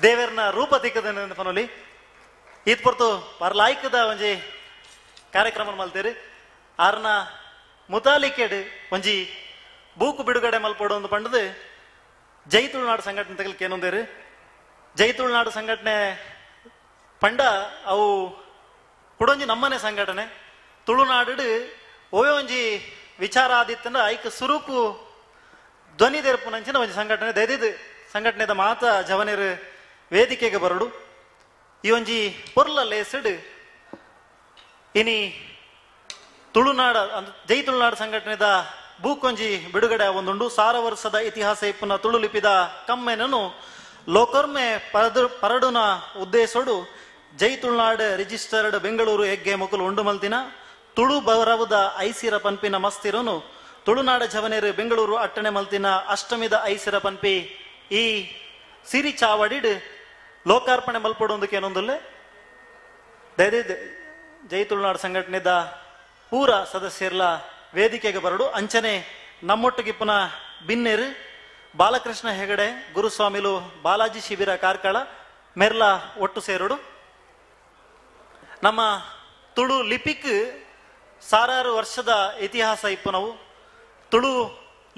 ದೇವರನ ರೂಪ ತಿಕ್ಕದ ಪನೋಲಿ ಈತ್ ಪೊರ್ತು ಪರ್ಲಾಯ್ಕದ ಒಂಜಿ ಕಾರ್ಯಕ್ರಮ ಮಲ್ತೇರಿ ಆರ್ನ ಮುತಾಲಿಕೆಡ್ ಒಂಜಿ ಬೂಕು ಬಿಡುಗಡೆ ಮಲ್ಪೋಡು ಒಂದು ಪಂಡದು ಜೈ ತುಳುನಾಡು ಸಂಘಟನೆ ತಗಲಿಕ್ಕೆ ಏನೊಂದೇರು ಜೈ ತುಳುನಾಡು ಸಂಘಟನೆ ಪಂಡ ಅವು ಕುಡೊಂಜಿ ನಮ್ಮನೆ ಸಂಘಟನೆ ತುಳುನಾಡು ಓಯೋ ಒಂಜಿ ವಿಚಾರ ಆದಿತ್ತಂದ್ರೆ ಐಕ್ ಸುರುಕು ಧ್ವನಿ ತೆರಪುನಂಚಿನ ಒಂಜಿ ಸಂಘಟನೆ ದೈದಿದ್ ಸಂಘಟನೆದ ಮಾತ ಜವನೇರು ವೇದಿಕೆಗೆ ಬರಡು ಈ ಒಂಜಿ ಪೊರ್ಲ ಲೇಸಡ್ ಇನಿ ತುಳುನಾಡ ಜೈ ತುಳುನಾಡು ಸಂಘಟನೆದ ಬೂಕೊಂಜಿ ಬಿಡುಗಡೆ ಒಂದುಂಡು 1,000 ವರ್ಷದ ಇತಿಹಾಸ ಇಪ್ಪುನ ತುಳು ಲಿಪಿದ ಕಮ್ಮೆನನು ಲೋಕರ್ಮೆ ಪರಡುನ ಉದ್ದೇಶಡು ಜೈ ತುಳುನಾಡು ರಿಜಿಸ್ಟರ್ಡ್ ಬೆಂಗಳೂರು ಹೆಗ್ಗೆ ಮೊಕಲು ಉಂಡು ಮಲ್ತಿನ ತುಳು ಬರವುದ ಐಸಿರ ಪನ್ಪಿನ ಮಸ್ತಿರೋನು ತುಳುನಾಡ ಜವನೇರು ಬೆಂಗಳೂರು ಅಟ್ಟಣೆ ಮಲ್ತಿನ ಅಷ್ಟಮಿದ ಐಸಿರ ಪನ್ಪಿ ಈ ಸಿರಿ ಚಾವಡಿಡ್ ಲೋಕಾರ್ಪಣೆ ಮಲ್ಪಡೋದಕ್ಕೆ ಏನೊಂದುಲ್ಲೆ ದಯದಿದ್ ಜೈ ತುಳುನಾಡು ಸಂಘಟನೆದ ಪೂರ ಸದಸ್ಯರ್ಲ ವೇದಿಕೆಗೆ ಬರಡು ಅಂಚನೆ ನಮ್ಮೊಟ್ಟಿಗಿಪ್ಪನ ಬಿನ್ನೇರು ಬಾಲಕೃಷ್ಣ ಹೆಗಡೆ ಗುರುಸ್ವಾಮಿಲು ಬಾಲಾಜಿ ಶಿಬಿರ ಕಾರ್ಕಳ ಮೆರ್ಲ ಒಟ್ಟು ಸೇರುಡು ನಮ್ಮ ತುಳು ಲಿಪಿಕ್ 1,000 ವರ್ಷದ ಇತಿಹಾಸ ಇಪ್ಪು ನಾವು ತುಳು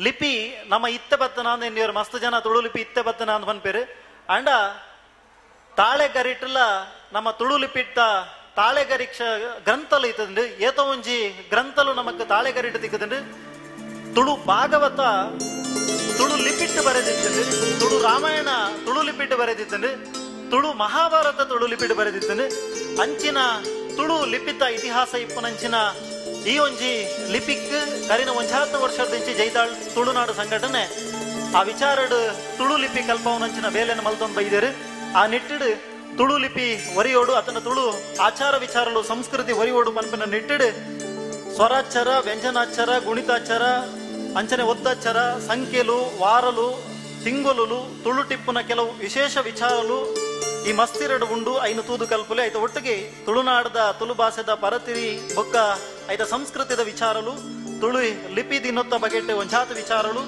ಲಿಪಿ ನಮ್ಮ ಇತ್ತೆ ಬತ್ತನ ಅಂದ್ ಮಸ್ತ್ ಜನ ತುಳು ಲಿಪಿ ಇತ್ತೆ ಬತ್ತನ ಅಂದ್ ಪನ್ಪೇರು ಅಂಡ ತಾಳೆ ಗರಿಟ್ಲ ನಮ್ಮ ತುಳು ಲಿಪಿಟ್ಟ ತಾಳೆ ಗರಿಕ್ಷ ಗ್ರಂಥಲು ಇತ್ತಂಡು ಏತೋ ಒಂಜಿ ಗ್ರಂಥಲು ನಮಕ್ ತಾಳೆ ಗರಿಟ್ ತಿಕ್ಕದಂಡು ತುಳು ಭಾಗವತ ತುಳು ಲಿಪಿಟ್ಟು ಬರೆದಿತ್ತಂಡು ತುಳು ರಾಮಾಯಣ ತುಳು ಲಿಪಿಟ್ಟು ಬರೆದಿತ್ತಂಡು ತುಳು ಮಹಾಭಾರತ ತುಳು ಲಿಪಿಟ್ಟು ಬರೆದಿತ್ತಂಡು ಅಂಚಿನ ತುಳು ಲಿಪಿತ ಇತಿಹಾಸ ಇಪ್ಪನಂಚಿನ ಈ ಒಂಜಿ ಲಿಪಿಕ್ ಕರಿನ 1 ವರ್ಷದಿಂಚಿ ಜೈತಾಳ್ ತುಳುನಾಡು ಸಂಘಟನೆ ಆ ವಿಚಾರಡ್ ತುಳು ಲಿಪಿ ಕಲ್ಪವನಂಚಿನ ಬೇಲೆನ ಮಲ್ತೊಂದು ಬೈದೇರು ಆ ನಿಟ್ಟಿಡ್ ತುಳು ಲಿಪಿ ಒರಿಯೋಡು ಅತನ ತುಳು ಆಚಾರ ವಿಚಾರಲು ಸಂಸ್ಕೃತಿ ಒರಿಯೋಡು ಮನ್ಪನ ನಿಟ್ಟಿಡ್ ಸ್ವರಾಚಾರ ವ್ಯಂಜನಾಚಾರ ಗುಣಿತಾಚಾರ ಅಂಚನೆ ಒತ್ತಚಾರ ಸಂಖ್ಯೆಲು ವಾರಲು ತಿಂಗೊಲು ತುಳು ಟಿಪ್ಪುನ ಕೆಲವು ವಿಶೇಷ ವಿಚಾರಲು ಈ ಮಸ್ತಿರಡು ಉಂಡು ಐನು ತೂದು ಕಲ್ಪುಲೆ ಐತ ಒಟ್ಟಿಗೆ ತುಳುನಾಡದ ತುಳು ಭಾಷೆದ ಪರತಿರಿ ಬೊಕ್ಕ ಐತ ಸಂಸ್ಕೃತಿದ ವಿಚಾರಲು ತುಳು ಲಿಪಿ ದಿನೊತ್ತ ಬಗೆಟ್ ಒಂಜಾತ ವಿಚಾರಲು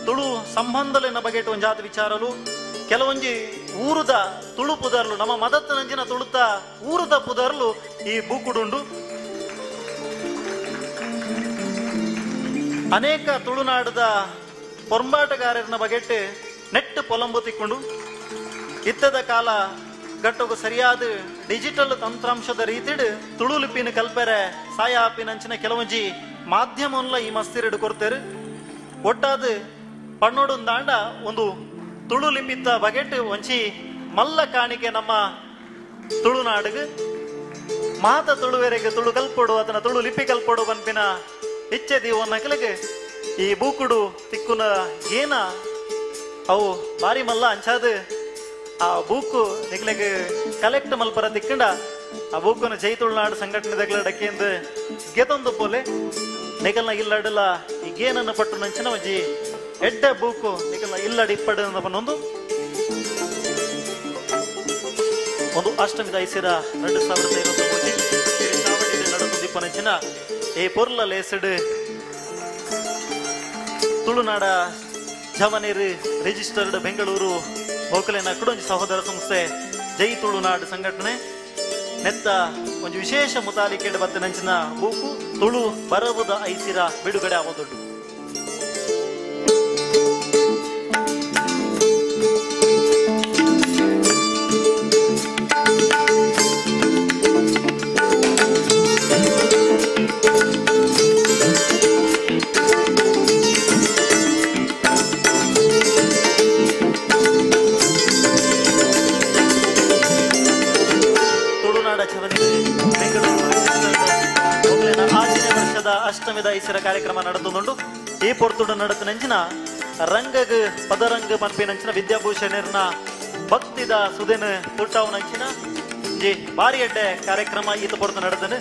ತುಳು ಸಂಬಂಧಲಿನ ಬಗೆಟ್ ಒಂಜಾತ ವಿಚಾರಲು ಕೆಲವೊಂಜಿ ಊರುದ ತುಳು ಪುದರ್ಲು ನಮ್ಮ ಮದತ್ತ ನಂಜಿನ ತುಳುತ ಊರುದ ಪುದರ್ಲು ಈ ಬೂಕುಡುಂಡು ಅನೇಕ ತುಳುನಾಡದ ಪೊಂಬಾಟಗಾರನ ಬಗೆಟ್ ನೆಟ್ ಪೊಲಂಬು ತಿಕ್ಕೊಂಡು ಇತ್ತದ ಕಾಲ ಗಟ್ಟೋಗು ಸರಿಯಾದ ಡಿಜಿಟಲ್ ತಂತ್ರಾಂಶದ ರೀತಿಡ್ ತುಳು ಲಿಪಿನ ಕಲ್ಪೆರೆ ಸಾಯ ಆಪಿನಂಚಿನ ಕೆಲವೊಂಜಿ ಮಾಧ್ಯಮಲ್ಲ ಈ ಮಸ್ತಿರಡು ಕೊಡ್ತೇರು ಒಟ್ಟಾದ ಪಣ್ಣೋಡು ದಾಂಡ ಒಂದು ತುಳು ಲಿಪಿತ್ತ ಬಗೆಟ್ ಒಂಚಿ ಮಲ್ಲ ಕಾಣಿಕೆ ನಮ್ಮ ತುಳುನಾಡಿಗೆ ಮಾತ ತುಳುವೆರೆಗೆ ತುಳು ಕಲ್ಪೊಡು ಅದನ್ನ ತುಳು ಲಿಪಿ ಕಲ್ಪೊಡು ಬನ್ಪಿನ ಇಚ್ಛೆ ದೀವನ್ನ ಕಲಿಗೆ ಈ ಬೂಕುಡು ತಿಕ್ಕುನ ಏನ ಅವು ಬಾರಿ ಮಲ್ಲ ಅಂಚಾದ ಆ ಬೂಕು ನಿಕ್ಲೆಗೆ ಕಲೆಕ್ಟ್ ಮಲ್ಪರ ತಿಕ್ಕಂಡ ಆ ಬೂಕುನ ಜೈ ತುಳುನಾಡು ಸಂಘಟನೆ ಡಕ್ಕೆಂದು ಗೆತೊಂದು ಪೋಲೆ ನಿಗಲ್ನ ಇಲ್ಲಡಲ ಈ ಗೇನನ್ನು ಪಟ್ಟು ನಂಚಿನ ಒಂಜಿ ಎಡ್ಡ ಬೂಕು ನಿಗಲ್ನ ಇಲ್ಲಡಿ ಇಪ್ಪಡು ಒಂದು ಅಷ್ಟಮಿದ ಐಸಿರ 2023 ನಡುದಿಪ್ಪ ನಂಚಿನ ಈ ಪೊರ್ಲ ಲೇಸಡ್ ತುಳುನಾಡ ಜವನೇರು ರಿಜಿಸ್ಟರ್ಡ್ ಬೆಂಗಳೂರು ಮೋಕಲಿನ ಕುಡೊಂಜಿ ಸಹೋದರ ಸಂಸ್ಥೆ ಜೈ ತುಳುನಾಡು ಸಂಘಟನೆ ನೆತ್ತ ಒಂದು ವಿಶೇಷ ಮುತಾಲಿಕೆ ಬತ್ತ ನಂಚಿನ ಬೂಕು ತುಳು ಬರವುದ ಐಸಿರ ಬಿಡುಗಡೆ ಆಗೋದುಂಟು. ಅಷ್ಟಮಿದ ಐಸಿರ ಕಾರ್ಯಕ್ರಮ ನಡೆದುಕೊಂಡು ಈ ಪೊರ್ತುಡು ನಡೆದ ನಂಚಿನ ರಂಗಗ್ ಪದರಂಗ ಪನ್ಪಿನಂಚಿನ ವಿದ್ಯಾಭೂಷಣರ್ನ ಭಕ್ತಿದ ಸುದಿನ ತುಟ್ಟಾವು ನಂಚಿನ ಜಿ ಬಾರಿ ಎಡ್ಡೆ ಕಾರ್ಯಕ್ರಮ ಈತ ಪೊರ್ತು ನಡೆದನು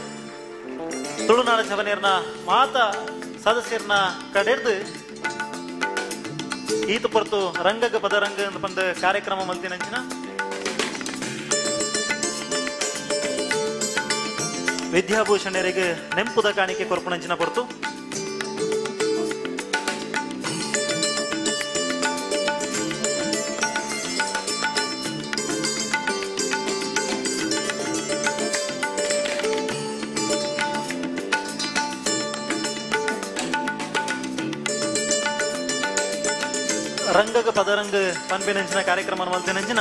ತುಳುನಾಡ ಜವನಿಯರ್ನ ಮಾತ ಸದಸ್ಯರ್ನ ಕಡೆರ್ದು ಈತ ಪೊರ್ತು ರಂಗಗ್ ಪದರಂಗ ಪಂದ ಕಾರ್ಯಕ್ರಮ ಮಲ್ತಿನಂಚಿನ ವಿದ್ಯಾಭೂಷಣರಿಗೆ ನೆಂಪುದ ಕಾಣಿಕೆ ಕೊರ್ಪುನಂಚಿನ ಪೊರ್ತು ರಂಗಗ ಪದರಂಗ ಪನ್ಪಿನಂಚಿನ ಕಾರ್ಯಕ್ರಮ ಮಲ್ತಿನಂಚಿನ